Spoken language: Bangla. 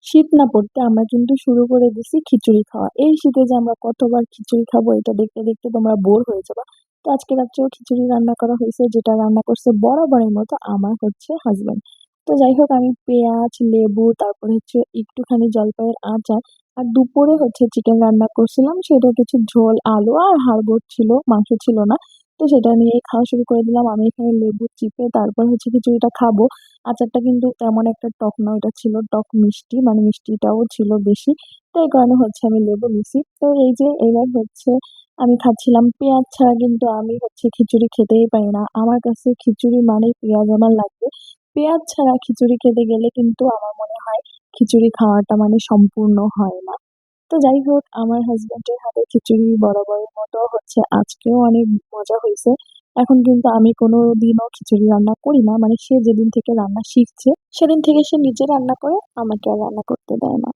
শীত না পড়তে আমরা কিন্তু শুরু করে দিছি খিচুড়ি খাওয়া। এই শীতে যে আমরা কতবার খিচুড়ি খাবো এটা দেখতে, দেখতে তোমরা বোর হয়ে যাবা। তো আজকে রাত্রেও খিচুড়ি রান্না করা হইছে, যেটা রান্না করছে বরাবরের মতো আমার হাসব্যান্ড। তো যাই হোক, আমি পেঁয়াজ, লেবু, তারপরে একটুখানি জলপাইয়ের আচার আর দুপুরে চিকেন রান্না করছিলাম। সেটা কিছু ঝোল, আলু আর হাড় ছিল, মাংস ছিল না। তো সেটা নিয়েই খাওয়া শুরু করে দিলাম। আমি এখানে লেবু চিপে তারপর খিচুড়িটা খাবো। আচারটা কিন্তু তেমন একটা টক না, ওটা ছিল টক মিষ্টি, মানে মিষ্টিটাও ছিল বেশি। তো এই কারণে আমি লেবু নিছি। তো এই যে এবার আমি খাচ্ছিলাম পেঁয়াজ ছাড়া, কিন্তু আমি খিচুড়ি খেতেই পারি না। আমার কাছে খিচুড়ি মানেই পেঁয়াজ আমার লাগবে। পেঁয়াজ ছাড়া খিচুড়ি খেতে গেলে কিন্তু আমার মনে হয় খিচুড়ি খাওয়াটা মানে সম্পূর্ণ হয় না। তো যাই হোক, আমার হাসব্যান্ডের হাতে খিচুড়ি বরাবরের মতো আজকেও অনেক মজা হয়েছে। এখন কিন্তু আমি কোনোদিনও খিচুড়ি রান্না করি না। মানে সে যেদিন থেকে রান্না শিখছে, সেদিন থেকে সে নিজে রান্না করে, আমাকে আর রান্না করতে দেয় না।